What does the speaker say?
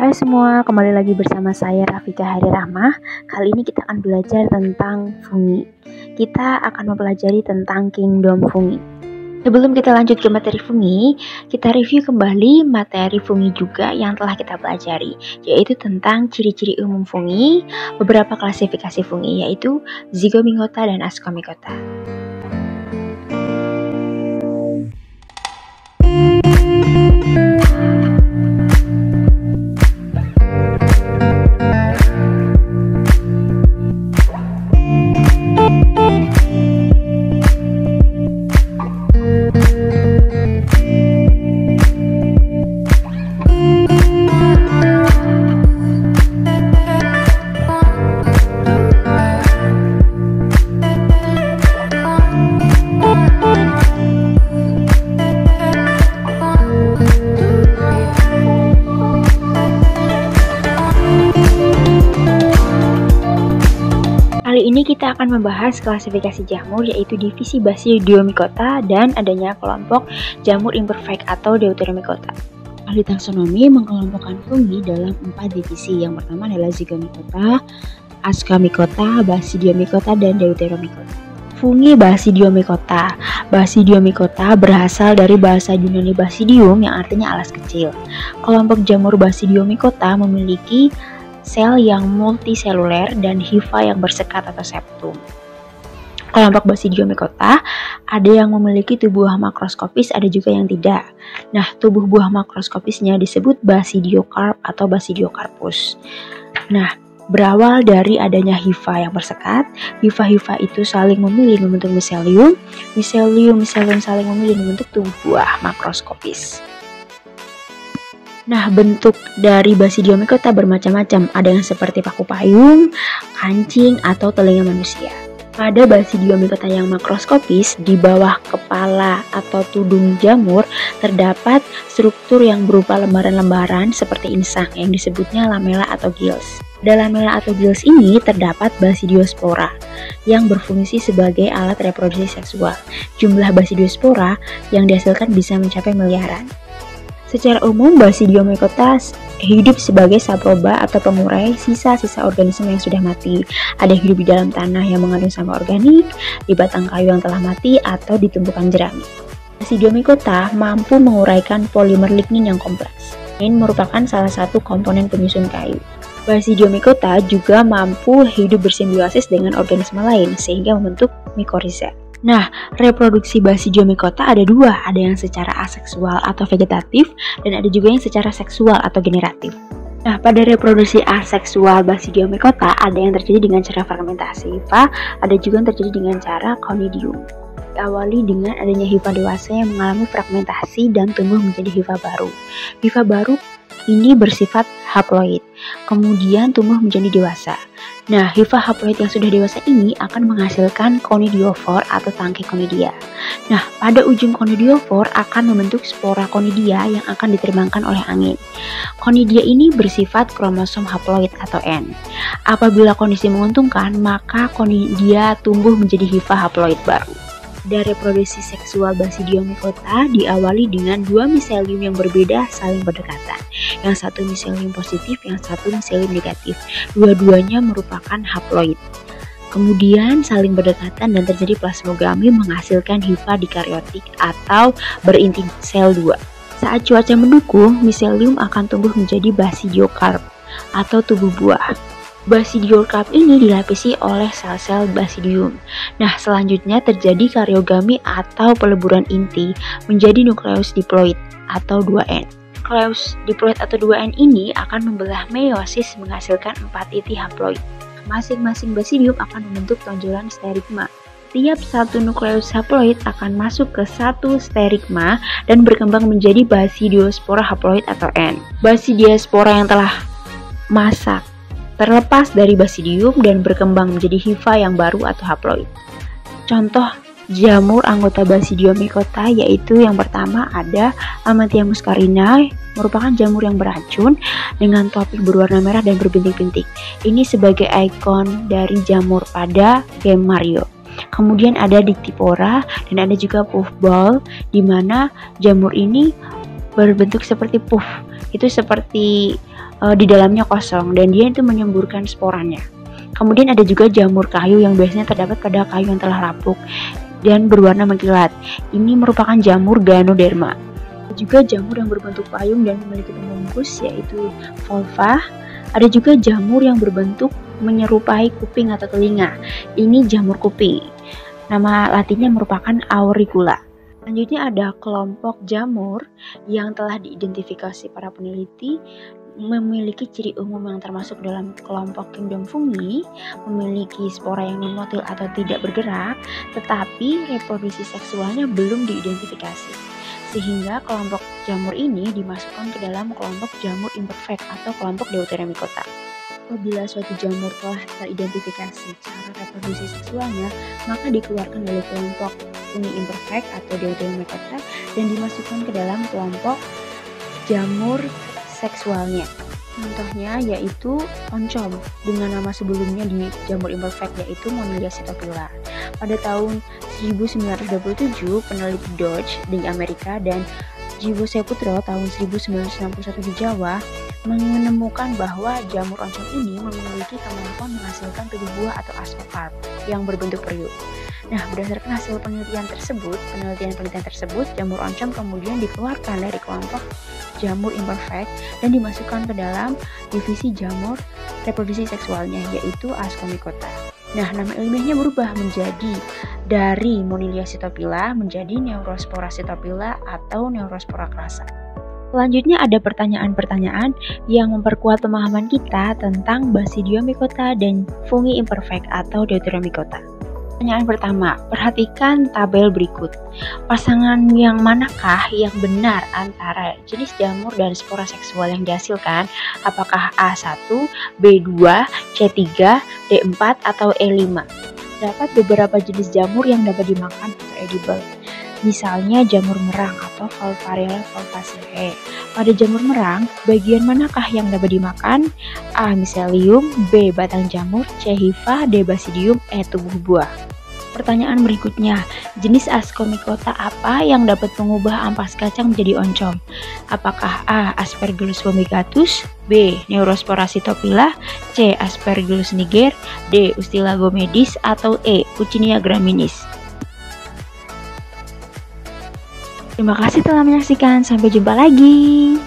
Hai semua, kembali lagi bersama saya Rafika Hari Rahmah. Kali ini kita akan belajar tentang fungi. Kita akan mempelajari tentang kingdom fungi. Sebelum kita lanjut ke materi fungi, kita review kembali materi fungi juga yang telah kita pelajari, yaitu tentang ciri-ciri umum fungi, beberapa klasifikasi fungi, yaitu zygomicota dan ascomycota. Kali ini kita akan membahas klasifikasi jamur, yaitu divisi Basidiomycota dan adanya kelompok jamur imperfect atau Deuteromycota. Ahli taksonomi mengkelompokkan fungi dalam 4 divisi. Yang pertama adalah Zygomicota, Ascomycota, Basidiomycota, dan Deuteromycota. Fungi Basidiomycota. Basidiomycota berasal dari bahasa Yunani basidium yang artinya alas kecil. Kelompok jamur Basidiomycota memiliki sel yang multiseluler dan hifa yang bersekat atau septum. Kelompok Basidiomycota ada yang memiliki tubuh makroskopis, ada juga yang tidak. Nah, tubuh buah makroskopisnya disebut basidiokarp atau basidiokarpus. Nah, berawal dari adanya hifa yang bersekat. Hifa-hifa itu saling memilih membentuk miselium. Miselium saling memilih membentuk tubuh buah makroskopis. Nah, bentuk dari Basidiomycota bermacam-macam. Ada yang seperti paku payung, kancing, atau telinga manusia. Pada Basidiomycota yang makroskopis, di bawah kepala atau tudung jamur terdapat struktur yang berupa lembaran-lembaran seperti insang yang disebutnya lamela atau gills. Pada lamela atau gills ini terdapat basidiospora yang berfungsi sebagai alat reproduksi seksual. Jumlah basidiospora yang dihasilkan bisa mencapai miliaran. Secara umum, Basidiomycota hidup sebagai saproba atau pengurai sisa-sisa organisme yang sudah mati. Ada yang hidup di dalam tanah yang mengandung sampah organik, di batang kayu yang telah mati, atau di tumpukan jerami. Basidiomycota mampu menguraikan polimer lignin yang kompleks. Ini merupakan salah satu komponen penyusun kayu. Basidiomycota juga mampu hidup bersimbiosis dengan organisme lain sehingga membentuk mikoriza. Nah, reproduksi Basidiomycota ada dua, ada yang secara aseksual atau vegetatif, dan ada juga yang secara seksual atau generatif. Nah, pada reproduksi aseksual Basidiomycota ada yang terjadi dengan cara fermentasi hifa, ada juga yang terjadi dengan cara conidium. Diawali dengan adanya hifa dewasa yang mengalami fragmentasi dan tumbuh menjadi hifa baru. Hifa baru ini bersifat haploid, kemudian tumbuh menjadi dewasa. Nah, hifa haploid yang sudah dewasa ini akan menghasilkan conidiofor atau tangkai conidia. Nah, pada ujung conidiofor akan membentuk spora conidia yang akan diterbangkan oleh angin. Conidia ini bersifat kromosom haploid atau N. Apabila kondisi menguntungkan, maka conidia tumbuh menjadi hifa haploid baru. Dari reproduksi seksual Basidiomycota diawali dengan dua miselium yang berbeda saling berdekatan. Yang satu miselium positif, yang satu miselium negatif. Dua-duanya merupakan haploid. Kemudian saling berdekatan dan terjadi plasmogami menghasilkan hifa dikaryotik atau berinti sel 2. Saat cuaca mendukung, miselium akan tumbuh menjadi basidiokarp atau tubuh buah. Basidiokarp ini dilapisi oleh sel-sel basidium. Nah, selanjutnya terjadi karyogami atau peleburan inti menjadi nukleus diploid atau 2N. Nukleus diploid atau 2N ini akan membelah meiosis menghasilkan 4 inti haploid. Masing-masing basidium akan membentuk tonjolan sterigma. Tiap satu nukleus haploid akan masuk ke satu sterigma dan berkembang menjadi basidiospora haploid atau N. Basidiospora yang telah masak terlepas dari basidium dan berkembang menjadi hifa yang baru atau haploid. Contoh jamur anggota Basidiomycota yaitu yang pertama ada Amantia muscarina, merupakan jamur yang beracun dengan topik berwarna merah dan berbintik-bintik. Ini sebagai ikon dari jamur pada game Mario. Kemudian ada Dictyphora dan ada juga puffball, di mana jamur ini berbentuk seperti puff. Itu seperti di dalamnya kosong dan dia itu menyemburkan sporanya. Kemudian ada juga jamur kayu yang biasanya terdapat pada kayu yang telah lapuk dan berwarna mengkilat. Ini merupakan jamur Ganoderma. Ada juga jamur yang berbentuk payung dan memiliki pembungkus yaitu volva. Ada juga jamur yang berbentuk menyerupai kuping atau telinga. Ini jamur kuping. Nama latinnya merupakan Auricula. Selanjutnya ada kelompok jamur yang telah diidentifikasi para peneliti memiliki ciri umum yang termasuk dalam kelompok kingdom fungi, memiliki spora yang non-motil atau tidak bergerak, tetapi reproduksi seksualnya belum diidentifikasi. Sehingga kelompok jamur ini dimasukkan ke dalam kelompok jamur imperfect atau kelompok Deuteramycota. Apabila suatu jamur telah teridentifikasi cara reproduksi seksualnya, maka dikeluarkan dari kelompok fungi imperfect atau Deuteramycota dan dimasukkan ke dalam kelompok jamur seksualnya. Contohnya yaitu oncom dengan nama sebelumnya di jamur imperfect yaitu Monilia sitophylla. Pada tahun 1927, peneliti Dodge di Amerika dan Jiwo Seputro tahun 1961 di Jawa menemukan bahwa jamur oncom ini memiliki kemampuan menghasilkan 7 buah atau ascocarp yang berbentuk periuk. Nah, berdasarkan hasil penelitian tersebut, jamur oncom kemudian dikeluarkan dari kelompok jamur imperfect dan dimasukkan ke dalam divisi jamur reproduksi seksualnya yaitu Ascomycota. Nah, nama ilmiahnya berubah menjadi dari Monilia sitophylla menjadi Neurospora sitophylla atau Neurospora crassa. Selanjutnya ada pertanyaan-pertanyaan yang memperkuat pemahaman kita tentang Basidiomycota dan fungi imperfect atau Deuteramycota. Pertanyaan pertama, perhatikan tabel berikut. Pasangan yang manakah yang benar antara jenis jamur dan spora seksual yang dihasilkan? Apakah A1, B2, C3, D4, atau E5? Terdapat beberapa jenis jamur yang dapat dimakan atau edible. Misalnya jamur merang atau Volvarella volvaceae. Pada jamur merang, bagian manakah yang dapat dimakan? A. Mycelium, B. Batang jamur, C. hifa, D. Basidium, E. Tubuh buah. Pertanyaan berikutnya, jenis Ascomycota apa yang dapat mengubah ampas kacang menjadi oncom? Apakah A. Aspergillus fumigatus, B. Neurospora sitophylla, C. Aspergillus niger, D. Ustilagomedis, atau E. Puccinia graminis? Terima kasih telah menyaksikan, sampai jumpa lagi.